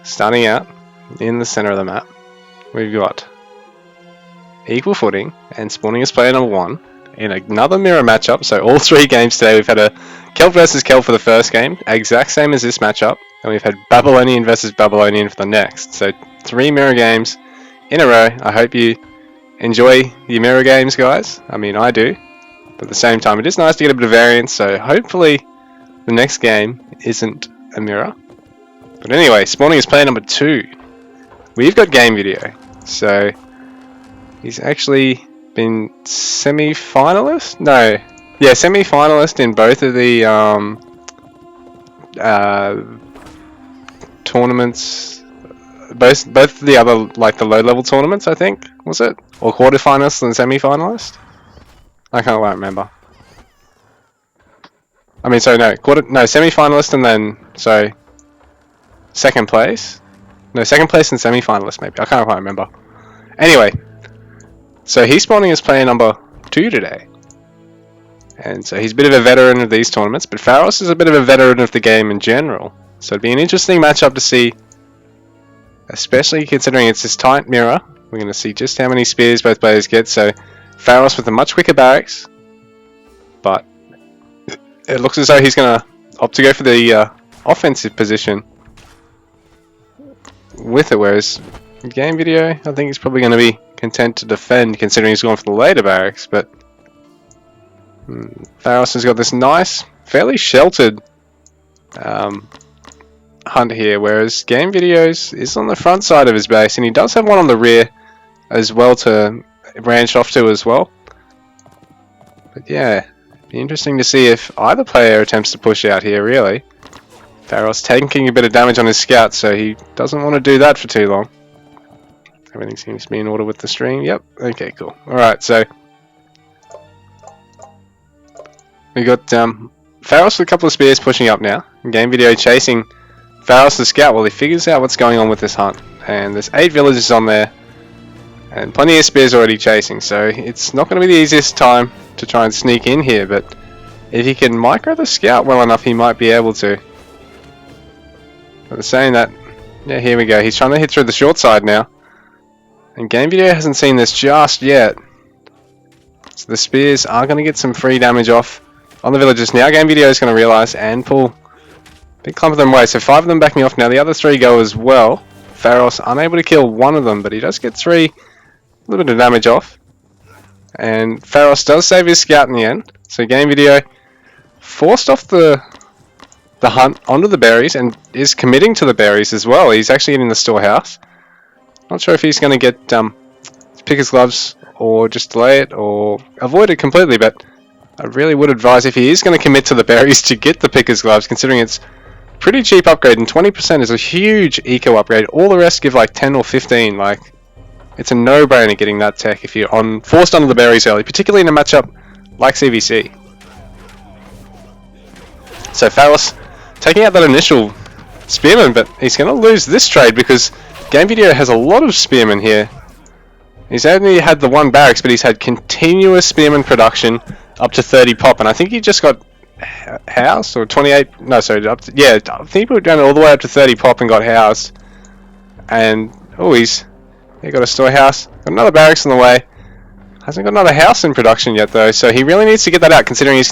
starting out in the center of the map, we've got equal footing and spawning as player number 1 in another mirror matchup. So all 3 games today, we've had a Kelp versus Kelp for the first game, exact same as this matchup, and we've had Babylonian versus Babylonian for the next. So 3 mirror games in a row. I hope you enjoy your mirror games, guys. I mean, I do. But at the same time, it is nice to get a bit of variance, so hopefully the next game isn't a mirror. But anyway, spawning is player number 2. We've got game video. So he's actually been semi-finalist? No. Yeah, semi-finalist in both of the tournaments. Both the other, like the low-level tournaments, I think, was it? Or quarterfinalist and semi-finalist? I can't quite remember. I mean, so no, semi-finalist and then, so, second place? No, second place and semi-finalist maybe, I can't quite remember. Anyway, so he's spawning as player number 2 today. And so he's a bit of a veteran of these tournaments, but Pharos is a bit of a veteran of the game in general. So it'd be an interesting matchup to see, especially considering it's this tight mirror. We're going to see just how many spears both players get. So Pharos with a much quicker barracks, but it looks as though he's going to opt to go for the offensive position with it, whereas game video, I think he's probably going to be content to defend, considering he's gone for the later barracks. But Pharos has got this nice, fairly sheltered hunt here, whereas game videos is on the front side of his base, and he does have one on the rear as well to branch off to as well. But yeah, it'd be interesting to see if either player attempts to push out here, really. Pharos taking a bit of damage on his scout, so he doesn't want to do that for too long. Everything seems to be in order with the stream. Yep, okay, cool. Alright, so we got Pharos with a couple of spears pushing up now. Game video chasing Pharos the scout while he figures out what's going on with this hunt. And there's 8 villages on there, and plenty of spears already chasing, so it's not going to be the easiest time to try and sneak in here, but if he can micro the scout well enough, he might be able to. But saying that, yeah, here we go. He's trying to hit through the short side now, and game video hasn't seen this just yet. So the spears are going to get some free damage off on the villagers. Now game video is going to realise and pull a big clump of them away. So 5 of them backing off now. The other 3 go as well. Pharos unable to kill 1 of them, but he does get 3, a little bit of damage off. And Pharos does save his scout in the end. So game video forced off the hunt onto the berries and is committing to the berries as well. He's actually in the storehouse. Not sure if he's going to get Picker's Gloves or just delay it or avoid it completely, but I really would advise, if he is going to commit to the berries, to get the Picker's Gloves, considering it's pretty cheap upgrade, and 20% is a huge eco upgrade. All the rest give like 10 or 15. Like, it's a no-brainer getting that tech if you're forced onto the berries early, particularly in a matchup like CVC. So Pharos taking out that initial spearman, but he's going to lose this trade because game video has a lot of spearmen here. He's only had the 1 barracks, but he's had continuous spearman production up to 30 pop, and I think he just got housed, or 28, no sorry, up to, yeah, I think he went down all the way up to 30 pop and got housed. And, oh, he got a storehouse, got another barracks on the way, hasn't got another house in production yet though, so he really needs to get that out, considering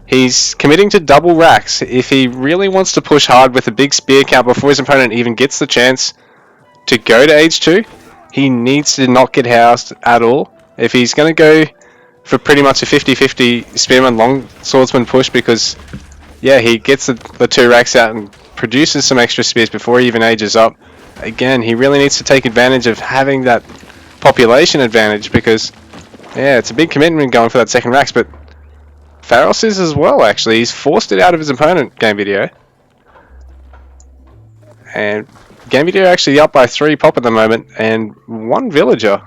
he's committing to double racks. If he really wants to push hard with a big spear count before his opponent even gets the chance to go to age 2, he needs to not get housed at all. If he's going to go for pretty much a 50-50 spearman long swordsman push, because yeah, he gets the 2 racks out and produces some extra spears before he even ages up. Again, he really needs to take advantage of having that population advantage, because yeah, it's a big commitment going for that second racks, but Pharos is as well actually. He's forced it out of his opponent, game video. And game video actually up by 3 pop at the moment, and 1 villager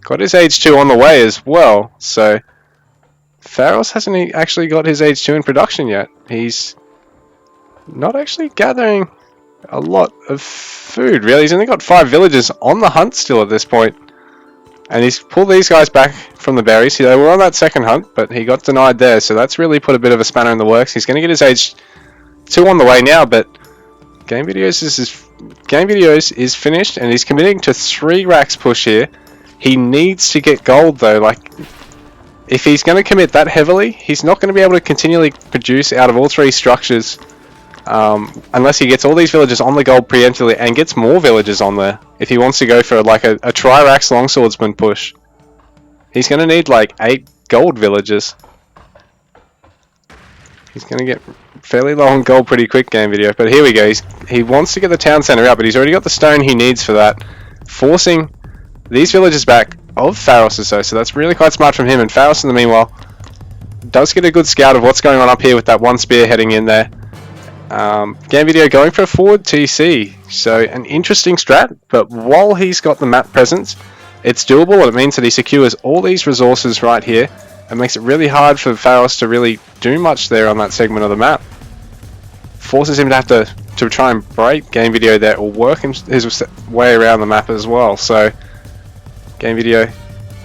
got his age 2 on the way as well. So Pharos hasn't actually got his age 2 in production yet. He's not actually gathering a lot of food, really. He's only got 5 villagers on the hunt still at this point, and he's pulled these guys back from the berries. They were on that second hunt, but he got denied there, so that's really put a bit of a spanner in the works. He's going to get his age 2 on the way now, but Gamevideos is finished, and he's committing to 3 racks push here. He needs to get gold though. Like, if he's going to commit that heavily, he's not going to be able to continually produce out of all 3 structures, unless he gets all these villagers on the gold preemptively and gets more villagers on there. If he wants to go for like a tri-racks longswordsman push, he's going to need like 8 gold villagers. He's going to get fairly low on gold pretty quick, Gamevideo. But here we go. He wants to get the town center out, but he's already got the stone he needs for that, forcing these villagers back of Pharos, so that's really quite smart from him. And Pharos, in the meanwhile, does get a good scout of what's going on up here with that one spear heading in there. Gamevideo going for a forward TC, so an interesting strat, but while he's got the map presence, it's doable, and it means that he secures all these resources right here, and makes it really hard for Pharos to really do much there on that segment of the map. Forces him to have to try and break Gamevideo there, or work his way around the map as well. So Gamevideo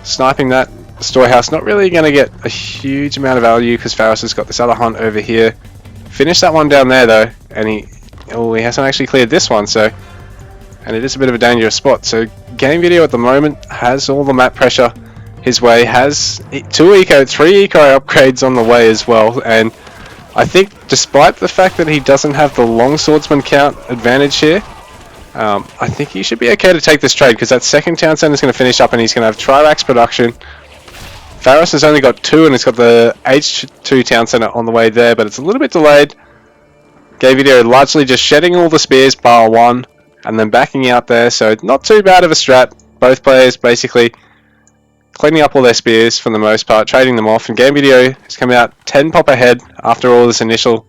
sniping that storehouse, not really going to get a huge amount of value because Pharos has got this other hunt over here. Finish that one down there though, and he hasn't actually cleared this one, so, and it is a bit of a dangerous spot. So Gamevideo at the moment has all the map pressure his way, has 3 eco upgrades on the way as well, and I think despite the fact that he doesn't have the longswordsman count advantage here, I think he should be okay to take this trade, because that second town center is going to finish up and he's going to have tri-racks production. Pharos has only got 2 and it's got the H2 town center on the way there, but it's a little bit delayed. Gamevideo largely just shedding all the spears bar 1 and then backing out there, so not too bad of a strat. Both players basically cleaning up all their spears for the most part, trading them off, and Gamevideo has come out 10 pop ahead after all this initial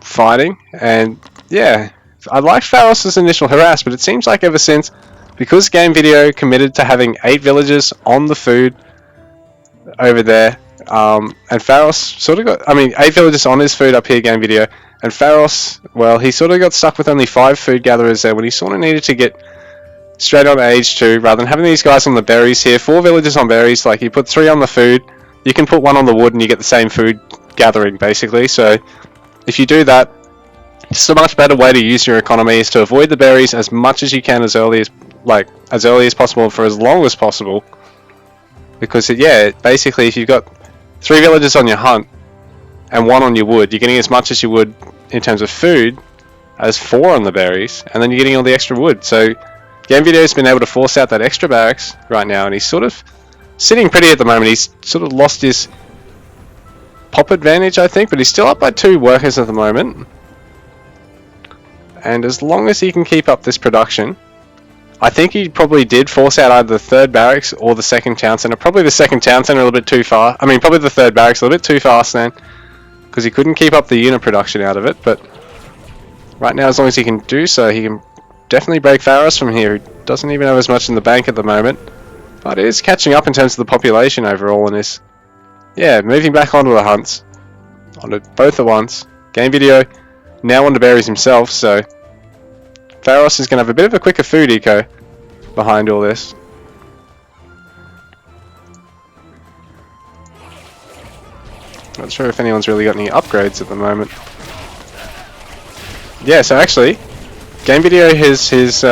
fighting. And yeah, I like Pharos' initial harass, but it seems like ever since, because Gamevideo committed to having 8 villagers on the food over there, and Pharos sort of got, 8 villagers on his food up here, Gamevideo, and Pharos, well, he sort of got stuck with only 5 food gatherers there when he sort of needed to get straight on to H2, rather than having these guys on the berries here. 4 villagers on berries, like you put 3 on the food, you can put 1 on the wood and you get the same food gathering basically. So if you do that, it's a much better way to use your economy, is to avoid the berries as much as you can as early as possible for as long as possible. Because yeah, basically if you've got 3 villagers on your hunt and 1 on your wood, you're getting as much as you would in terms of food as 4 on the berries, and then you're getting all the extra wood. So Gamevideo's been able to force out that extra barracks right now, and he's sort of sitting pretty at the moment. He's sort of lost his pop advantage, I think, but he's still up by 2 workers at the moment. And as long as he can keep up this production, I think he probably did force out either the 3rd barracks or the 2nd town center. Probably the 2nd town center a little bit too far. Probably the 3rd barracks a little bit too fast then, because he couldn't keep up the unit production out of it. But right now, as long as he can do so, he can definitely break Pharos from here. He doesn't even have as much in the bank at the moment, but it is catching up in terms of the population overall, and is, yeah, moving back onto the hunts, onto both at once. Gamevideo now onto berries himself, so Pharos is going to have a bit of a quicker food eco behind all this. Not sure if anyone's really got any upgrades at the moment. Yeah, so actually Gamevideo has his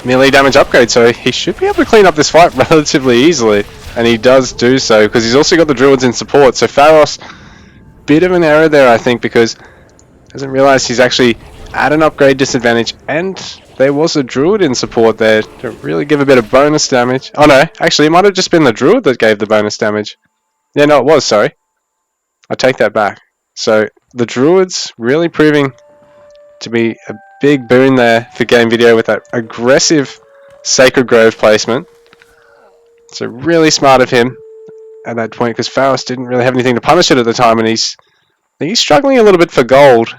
melee damage upgrade, so he should be able to clean up this fight relatively easily, and he does do so, because he's also got the druids in support. So Pharos, bit of an error there, I think, because doesn't realize he's actually at an upgrade disadvantage, and there was a druid in support there to really give a bit of bonus damage. Oh no, actually it might have just been the druid that gave the bonus damage. Yeah, no, it was, sorry. I take that back. So the druids really proving to be a big boon there for Gamevideo with that aggressive Sacred Grove placement. So really smart of him at that point, because Pharos didn't really have anything to punish it at the time, and he's struggling a little bit for gold.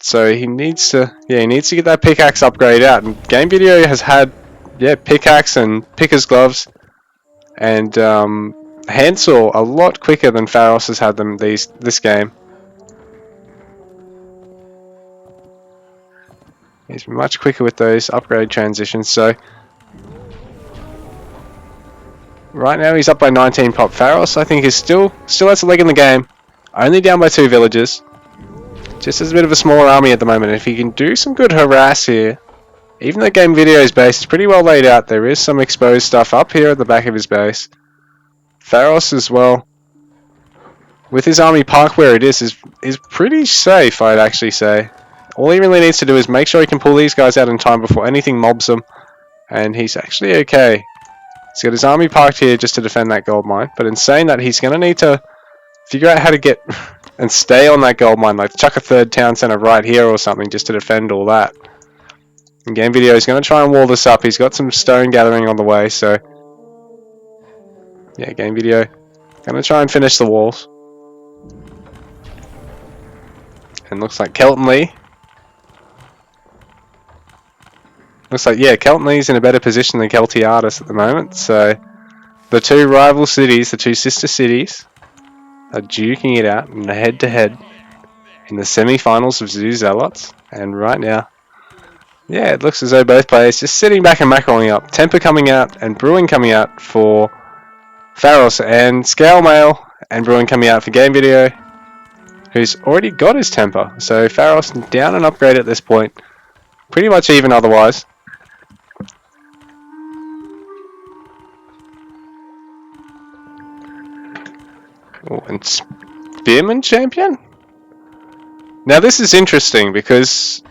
So he needs to get that pickaxe upgrade out, and Gamevideo has had pickaxe and picker's gloves and handsaw a lot quicker than Pharos has had them this game. He's much quicker with those upgrade transitions. So right now he's up by 19 pop. Pharos, I think, is still has a leg in the game. only down by 2 villagers. Just as a bit of a smaller army at the moment. If he can do some good harass here, even though Gamevideo base is pretty well laid out, there is some exposed stuff up here at the back of his base. Pharos as well, with his army parked where it is pretty safe, I'd actually say. All he really needs to do is make sure he can pull these guys out in time before anything mobs them, and he's actually okay. He's got his army parked here just to defend that gold mine, but in saying that, he's going to need to figure out how to get and stay on that gold mine, like chuck a third town center right here or something just to defend all that. And Gamevideo is going to try and wall this up. He's got some stone gathering on the way, so yeah, Gamevideo going to try and finish the walls. And looks like Kelton Lee. Looks like, yeah, Kelton Lee's in a better position than Keltiardis at the moment. So the two rival cities, the two sister cities, are duking it out in the head-to-head in the semi-finals of Zealots. And right now, yeah, it looks as though both players just sitting back and macroing up. Temper coming out and Brewing coming out for Pharos, and Scale Mail and Brewing coming out for Gamevideo, who's already got his Temper. So Pharos down an upgrade at this point. Pretty much even otherwise. Oh, and Spearman Champion? Now this is interesting because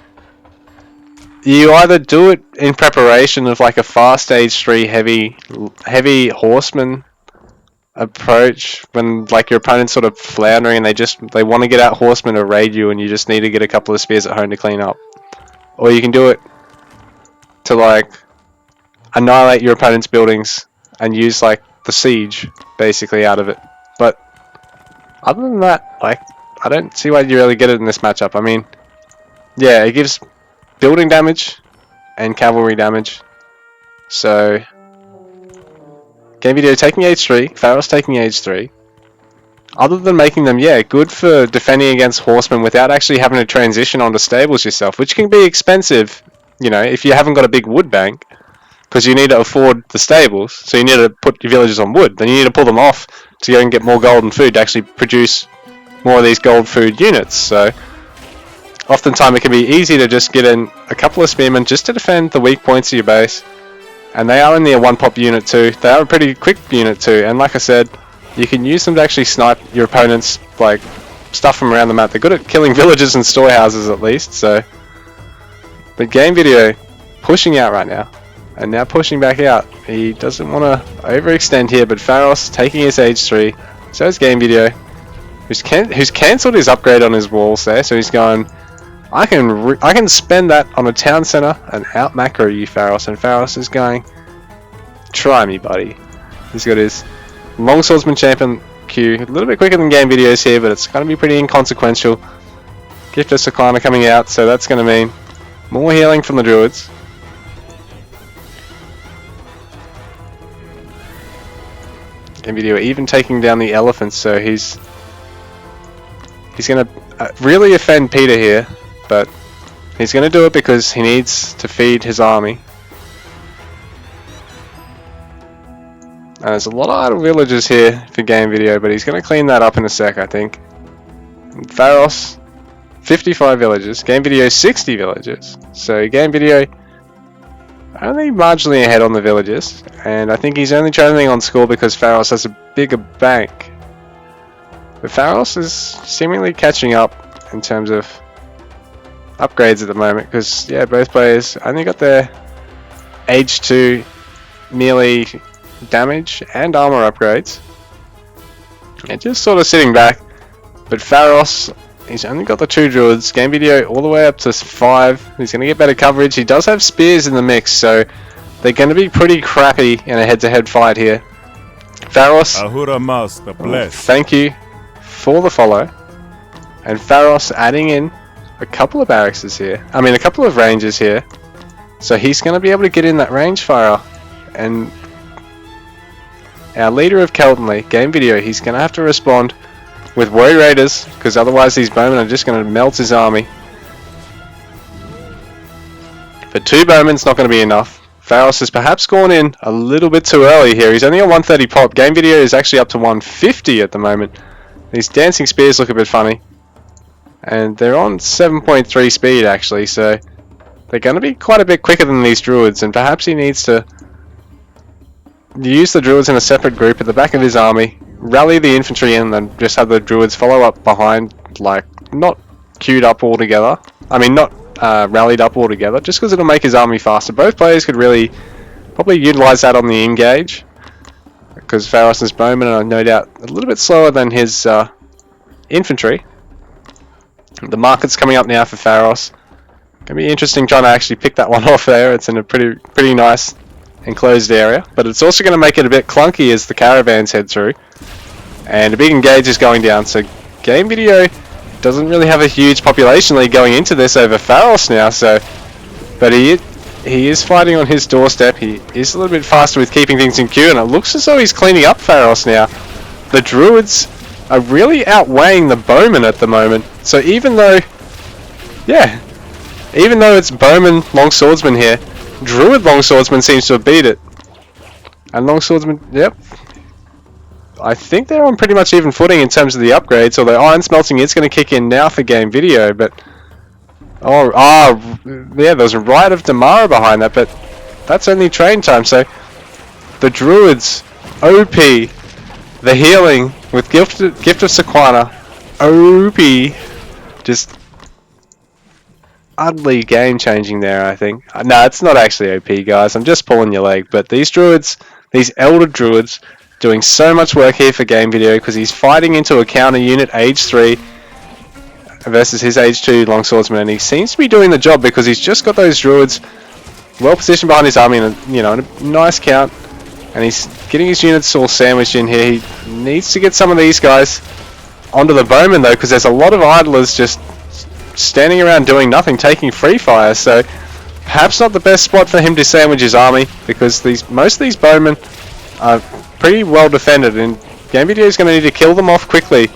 you either do it in preparation of like a fast stage 3 heavy horseman approach when like your opponent's sort of floundering and they want to get out horsemen to raid you and you just need to get a couple of spears at home to clean up. Or you can do it to like annihilate your opponent's buildings and use like the siege basically out of it. But other than that, like, I don't see why you really get it in this matchup. I mean, yeah, it gives building damage and cavalry damage. So Gamevideo taking age 3, Pharos taking age 3. Other than making them, yeah, good for defending against horsemen without actually having to transition onto stables yourself, which can be expensive, you know, if you haven't got a big wood bank, because you need to afford the stables, so you need to put your villagers on wood. Then you need to pull them off to go and get more golden food to actually produce more of these gold food units. So oftentimes it can be easy to just get in a couple of spearmen just to defend the weak points of your base. And they are in the 1-pop unit too. They are a pretty quick unit too. And like I said, you can use them to actually snipe your opponents, like stuff from around the map. They're good at killing villages and storehouses at least. So, but Gamevideo pushing out right now, and now pushing back out. He doesn't want to overextend here, but Pharos taking his age 3. So is Gamevideo, who's cancelled his upgrade on his walls there. So he's going, I can spend that on a town center and out macro you, Pharos. And Pharos is going, try me, buddy. He's got his Longswordsman Champion Q, a little bit quicker than Gamevideo's here, but it's going to be pretty inconsequential. Gift of Seclana coming out, so that's going to mean more healing from the Druids. Gamevideo even taking down the elephants, so he's going to really offend Peter here, but he's going to do it because he needs to feed his army. And there's a lot of idle villagers here for Gamevideo, but he's going to clean that up in a sec, I think. And Pharos, 55 villagers. Gamevideo, 60 villagers. So Gamevideo only marginally ahead on the villagers, and I think he's only trailing on score because Pharos has a bigger bank. But Pharos is seemingly catching up in terms of upgrades at the moment, because yeah, both players only got their age 2 melee damage and armor upgrades. And just sort of sitting back, but Pharos, he's only got the 2 druids. Gamevideo all the way up to 5. He's going to get better coverage. He does have spears in the mix, so they're going to be pretty crappy in a head-to-head fight here. Pharos, thank you for the follow. And Pharos adding in a couple of barracks here. I mean, a couple of ranges here. So he's going to be able to get in that range fire. And our leader of Kelton Lee, Gamevideo, he's going to have to respond with Warrior Raiders, because otherwise these bowmen are just going to melt his army. But 2 bowmen's not going to be enough. Pharos has perhaps gone in a little bit too early here. He's only on 130 pop. Gamevideo is actually up to 150 at the moment. These dancing spears look a bit funny. And they're on 7.3 speed actually, so they're going to be quite a bit quicker than these druids, and perhaps he needs to use the druids in a separate group at the back of his army, rally the infantry in, and then just have the druids follow up behind, like, not queued up all together. I mean, not rallied up all together, just because it'll make his army faster. Both players could really probably utilize that on the engage, because Pharos' bowmen are no doubt a little bit slower than his infantry. The market's coming up now for Pharos. Gonna be interesting trying to actually pick that one off there. It's in a pretty nice enclosed area, but it's also going to make it a bit clunky as the caravans head through, and a big engage is going down. So Gamevideo doesn't really have a huge population lead going into this over Pharos now. So, but he is fighting on his doorstep. He is a little bit faster with keeping things in queue, and it looks as though he's cleaning up Pharos now. The druids are really outweighing the bowmen at the moment. So even though it's bowman longswordsman here, druid longswordsman seems to have beat it. And longswordsman, yep. I think they're on pretty much even footing in terms of the upgrades, although iron smelting is going to kick in now for Gamevideo, but yeah, there's a Riot of Damara behind that, but that's only train time. So the druids, OP, the healing with Gift of Sequana, OP, just utterly game changing there, I think. No, it's not actually OP, guys. I'm just pulling your leg. But these druids, these elder druids, doing so much work here for Gamevideo because he's fighting into a counter unit age 3 versus his age 2 longswordsman, and he seems to be doing the job because he's just got those druids well positioned behind his army in a nice count, and he's getting his units all sandwiched in here. He needs to get some of these guys onto the bowmen though, because there's a lot of idlers just standing around doing nothing, taking free fire, so perhaps not the best spot for him to sandwich his army, because most of these bowmen are pretty well defended, and Gamevideo is going to need to kill them off quickly,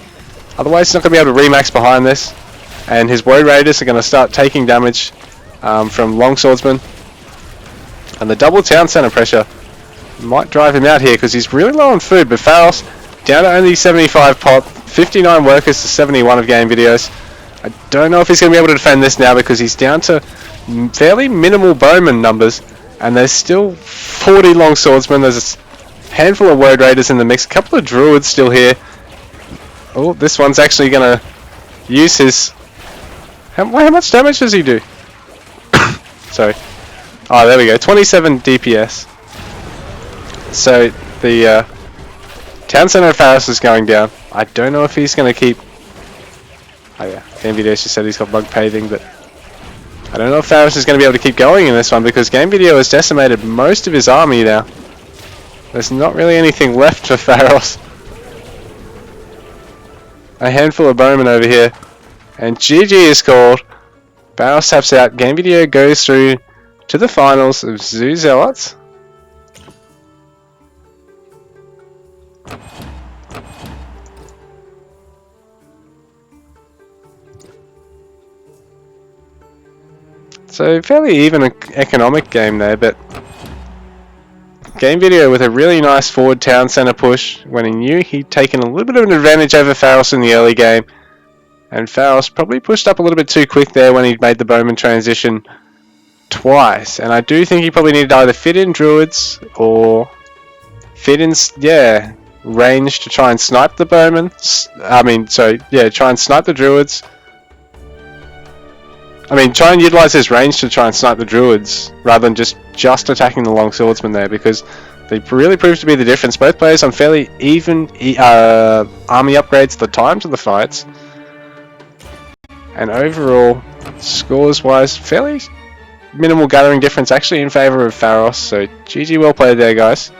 otherwise he's not going to be able to remax behind this, and his Woe Raiders are going to start taking damage from longswordsmen, and the double town center pressure might drive him out here because he's really low on food. But Pharos down to only 75 pop, 59 workers to 71 of Gamevideo's. I don't know if he's going to be able to defend this now because he's down to fairly minimal bowman numbers, and there's still 40 longswordsmen. There's a handful of Woe Raiders in the mix, a couple of druids still here. Oh, this one's actually going to use his... How much damage does he do? Sorry. Oh, there we go, 27 DPS. So the town center of Pharos is going down. I don't know if he's going to keep... Oh yeah, Gamevideo just said he's got bug paving, but I don't know if Pharos is going to be able to keep going in this one because Gamevideo has decimated most of his army now. There's not really anything left for Pharos. A handful of bowmen over here, and GG is called. Pharos taps out. Gamevideo goes through to the finals of Zealots. So fairly even economic game there, but Gamevideo with a really nice forward town center push when he knew he'd taken a little bit of an advantage over Pharos in the early game, and Pharos probably pushed up a little bit too quick there when he'd made the bowman transition twice, and I do think he probably needed to either fit in druids or fit in range to try and snipe the bowmen. Try and snipe the druids. Try and utilize his range to try and snipe the druids rather than just attacking the longswordsman there, because they really proved to be the difference. Both players on fairly even army upgrades at the times of the fights, and overall scores wise fairly minimal gathering difference actually in favour of Pharos. So GG, well played there, guys.